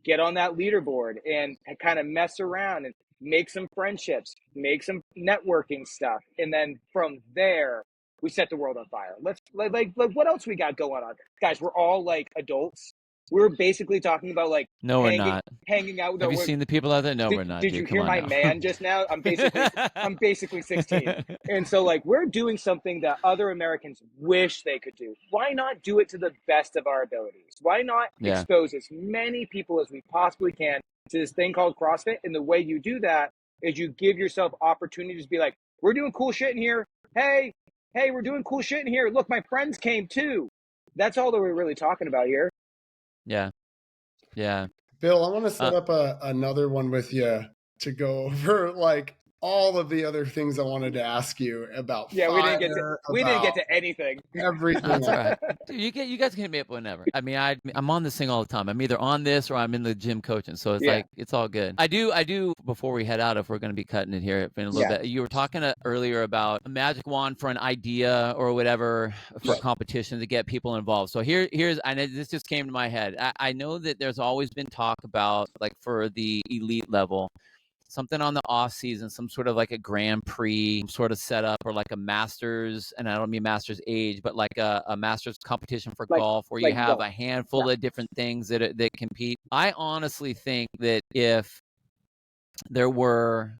get on that leaderboard and kind of mess around and make some friendships, make some networking stuff. And then from there, we set the world on fire. Let's like what else we got going on? Guys, we're all like adults. We're basically talking about like hanging out with. Have you seen the people out there? No, we're not. Did you hear my man just now? I'm basically 16, and so like we're doing something that other Americans wish they could do. Why not do it to the best of our abilities? Why not expose as many people as we possibly can to this thing called CrossFit? And the way you do that is you give yourself opportunities to be like, we're doing cool shit in here. Hey, we're doing cool shit in here. Look, my friends came too. That's all that we're really talking about here. Yeah. Bill, I want to set up another one with you to go over like all of the other things I wanted to ask you about. Yeah, we didn't get to anything. Everything. That's all right. Dude, you guys can hit me up whenever. I mean, I'm on this thing all the time. I'm either on this or I'm in the gym coaching. So it's like, it's all good. I do, before we head out, if we're going to be cutting it here in a little bit, you were talking earlier about a magic wand for an idea or whatever for competition to get people involved. So here's, I know this just came to my head. I know that there's always been talk about, like, for the elite level, something on the off season, some sort of like a Grand Prix sort of setup, or like a Masters, and I don't mean Masters age, but like a Masters competition for golf, where you have a handful of different things that compete. I honestly think that if there were,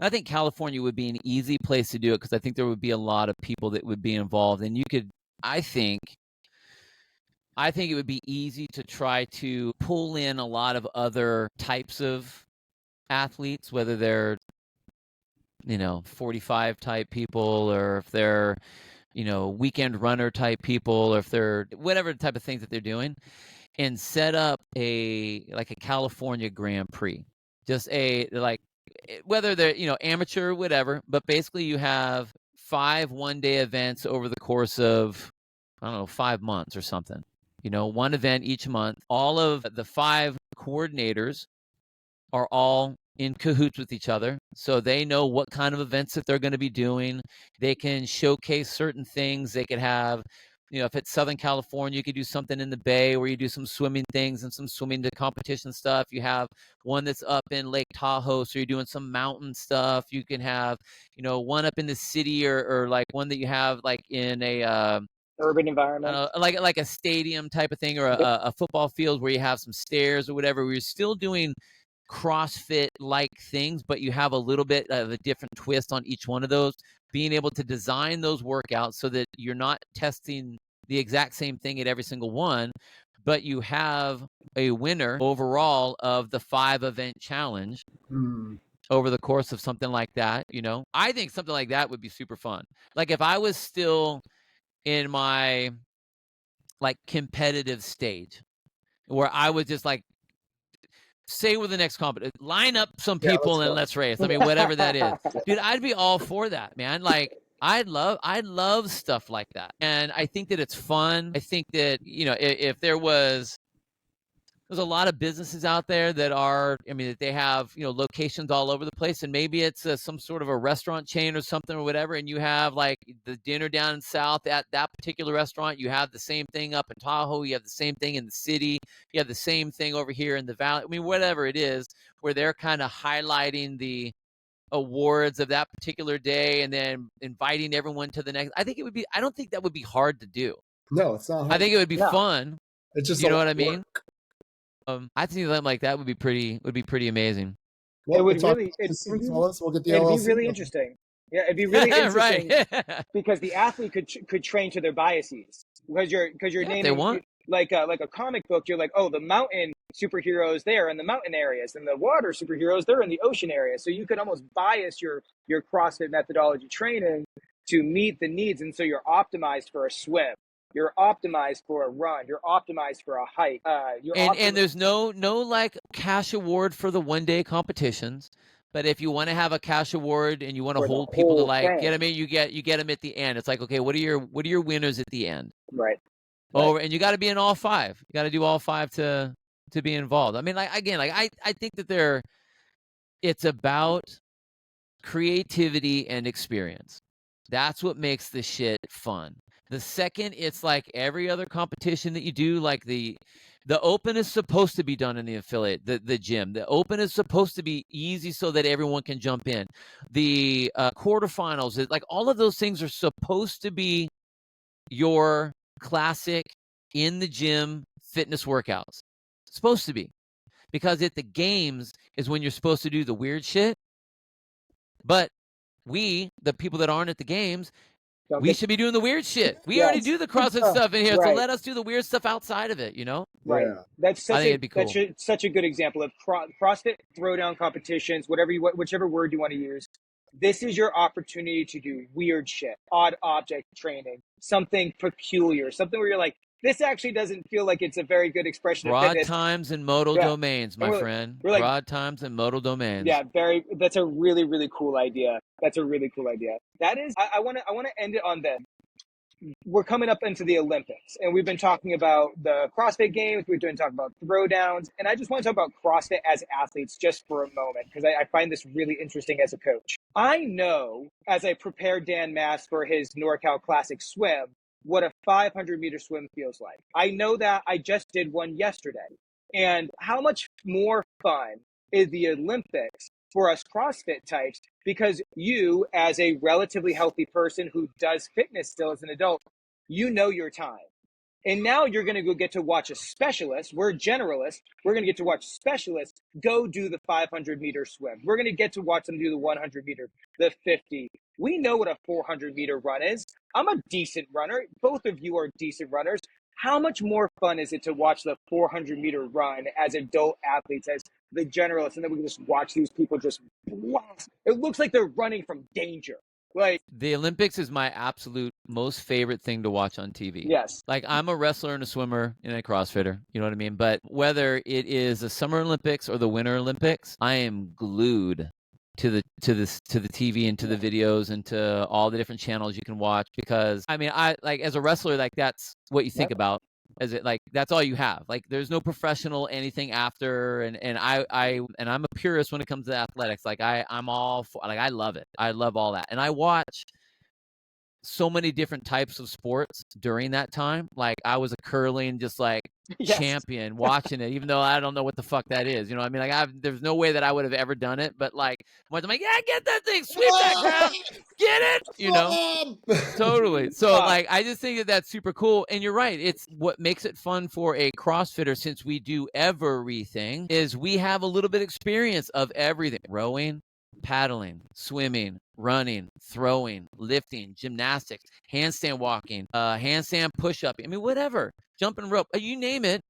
I think California would be an easy place to do it, because I think there would be a lot of people that would be involved, and you could, I think it would be easy to try to pull in a lot of other types of athletes, whether they're 45 type people, or if they're weekend runner type people, or if they're whatever type of things that they're doing, and set up a California Grand Prix. Just whether they're, amateur or whatever, but basically you have 5 one-day events over the course of, I don't know, 5 months or something. One event each month. All of the 5 coordinators are all in cahoots with each other, so they know what kind of events that they're going to be doing. They can showcase certain things. They could have, if it's Southern California, you could do something in the Bay where you do some swimming things and some swimming to competition stuff. You have one that's up in Lake Tahoe, so you're doing some mountain stuff. You can have, one up in the city, or like one that you have like in a urban environment, like a stadium type of thing, or a football field where you have some stairs or whatever, where you're still doing CrossFit like things, but you have a little bit of a different twist on each one of those. Being able to design those workouts so that you're not testing the exact same thing at every single one, but you have a winner overall of the 5 event challenge over the course of something like that. I think something like that would be super fun. Like if I was still in my like competitive stage, where I was just like, say with the next competition, line up some people and let's race. I mean, whatever that is, dude, I'd be all for that, man. Like I'd love stuff like that. And I think that it's fun. I think that, if there's a lot of businesses out there that that they have, locations all over the place, and maybe it's some sort of a restaurant chain or something or whatever, and you have like the dinner down in South at that particular restaurant. You have the same thing up in Tahoe. You have the same thing in the city. You have the same thing over here in the valley. I mean, whatever it is, where they're kind of highlighting the awards of that particular day and then inviting everyone to the next. I don't think that would be hard to do. No, it's not hard. I think it would be fun. It's just, you know what I mean? I think something like that would be pretty amazing. Well, it would we'll really, we'll get the it'd LLC be really interesting. Yeah, it'd be really interesting because the athlete could train to their biases, because you're naming like a comic book. You're like, oh, the mountain superheroes there in the mountain areas, and the water superheroes they're in the ocean areas. So you could almost bias your CrossFit methodology training to meet the needs, and so you're optimized for a swim. You're optimized for a run. You're optimized for a hike. And there's no like cash award for the one-day competitions. But if you want to have a cash award and you want to hold people to like get them in, you get them at the end. It's like, okay, what are your winners at the end? Right. Oh, and you got to be in all 5. You got to do all 5 to be involved. I mean, like again, like I think that it's about creativity and experience. That's what makes this shit fun. The second it's like every other competition that you do, like the open is supposed to be done in the affiliate, the gym. The open is supposed to be easy so that everyone can jump in. The quarterfinals, like all of those things are supposed to be your classic in the gym fitness workouts. It's supposed to be. Because at the games is when you're supposed to do the weird shit. But we, the people that aren't at the games, we should be doing the weird shit. We already do the CrossFit stuff in here, so let us do the weird stuff outside of it, Right. Yeah. That's such cool. such a good example of CrossFit throwdown competitions, whichever word you want to use. This is your opportunity to do weird shit, odd object training, something peculiar, something where you're like, this actually doesn't feel like it's a very good expression of fitness. Broad times and modal domains, my friend. We're like, broad times and modal domains. Yeah, that's a really, really cool idea. That's a really cool idea. That is, I want to end it on them. We're coming up into the Olympics, and we've been talking about the CrossFit Games. We've been talking about throwdowns, and I just want to talk about CrossFit as athletes just for a moment, because I find this really interesting as a coach. I know, as I prepare Dan Mass for his NorCal Classic swim, what a 500-meter swim feels like. I know that I just did one yesterday. And how much more fun is the Olympics for us CrossFit types, because you, as a relatively healthy person who does fitness still as an adult, you know your time. And now you're going to go get to watch a specialist. We're generalists. We're going to get to watch specialists go do the 500-meter swim. We're going to get to watch them do the 100-meter, the 50. We know what a 400-meter run is. I'm a decent runner. Both of you are decent runners. How much more fun is it to watch the 400-meter run as adult athletes, as the generalists, and then we can just watch these people just blast. It looks like they're running from danger. Like, the Olympics is my absolute most favorite thing to watch on TV. yes. Like, I'm a wrestler and a swimmer and a CrossFitter, you know what I mean? But whether it is the Summer Olympics or the Winter Olympics, I am glued to the TV and to the videos and to all the different channels you can watch, because I mean, I like, as a wrestler, like, that's what you think about. As it, like, that's all you have. Like, there's no professional anything after, and I'm a purist when it comes to athletics. Like, I'm all for, like, I love it. I love all that, and I watch so many different types of sports during that time. Like, I was a curling just like champion watching it, even though I don't know what the fuck that is. You know what I mean? Like, there's no way that I would have ever done it, but like, I'm like, yeah, get that thing, sweep that crowd, get it, you know? Totally. So like, I just think that that's super cool. And you're right. It's what makes it fun for a CrossFitter, since we do everything, is we have a little bit of experience of everything: rowing, paddling, swimming, running, throwing, lifting, gymnastics, handstand walking, handstand push-up. I mean, whatever, jumping rope, you name it.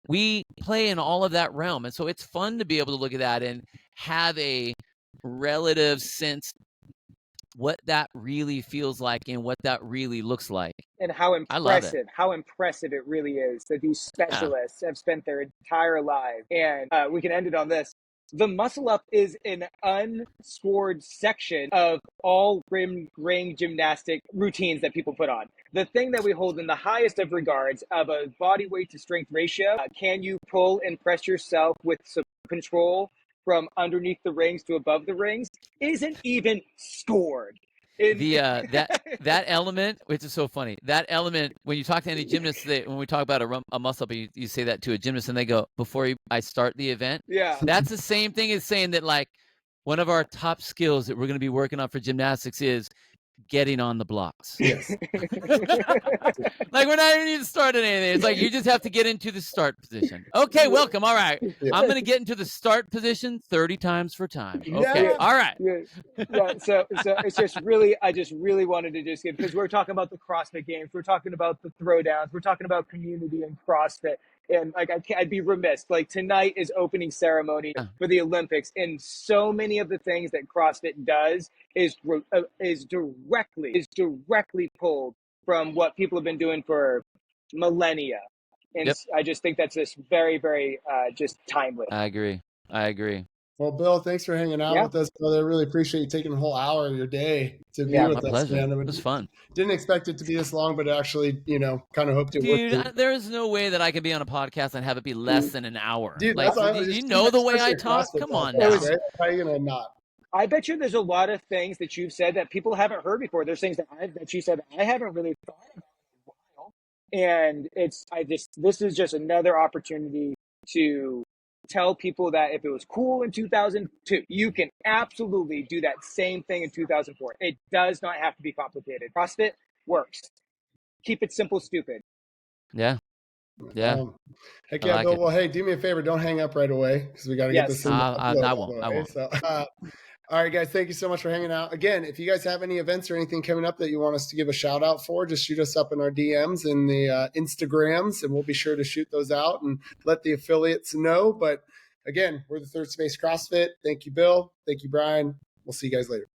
We play in all of that realm. And so it's fun to be able to look at that and have a relative sense what that really feels like and what that really looks like. And how impressive it really is that these specialists have spent their entire life. And we can end it on this. The muscle up is an unscored section of all ring gymnastic routines that people put on. The thing that we hold in the highest of regards of a body weight to strength ratio, can you pull and press yourself with some control from underneath the rings to above the rings, isn't even scored. That element, which is so funny, that element, when you talk to any gymnasts, when we talk about a muscle up, you say that to a gymnast and they go, before I start the event. Yeah. That's the same thing as saying that, like, one of our top skills that we're going to be working on for gymnastics is getting on the blocks. Yes. Like, we're not even even starting anything. It's like, you just have to get into the start position. Okay, welcome. All right. Yeah. I'm going to get into the start position 30 times for time. Okay. Yeah. All right. Yeah. So it's just really, I just really wanted to just give, because we're talking about the CrossFit Games. We're talking about the throwdowns. We're talking about community and CrossFit. And like, I'd be remiss. Like, tonight is opening ceremony for the Olympics, and so many of the things that CrossFit does is directly pulled from what people have been doing for millennia. And I just think that's just very, very just timely. I agree. Well, Bill, thanks for hanging out with us, brother. I really appreciate you taking a whole hour of your day to be with us, pleasure. man. It was fun. Didn't expect it to be this long, but actually, kind of hoped it would. Dude, there is no way that I can be on a podcast and have it be less than an hour. Dude, like, you know the way I talk? Come on now. Right? How are you going to not? I bet you there's a lot of things that you've said that people haven't heard before. There's things that you said that I haven't really thought about in a while. And this is just another opportunity to tell people that if it was cool in 2002, you can absolutely do that same thing in 2004. It does not have to be complicated. CrossFit works. Keep it simple, stupid. Yeah. Heck yeah, Bill. Well, hey, do me a favor. Don't hang up right away, because we got to get this in. I won't. So, all right, guys, thank you so much for hanging out. Again, if you guys have any events or anything coming up that you want us to give a shout out for, just shoot us up in our DMs and the Instagrams, and we'll be sure to shoot those out and let the affiliates know. But again, we're the Third Space CrossFit. Thank you, Bill. Thank you, Brian. We'll see you guys later.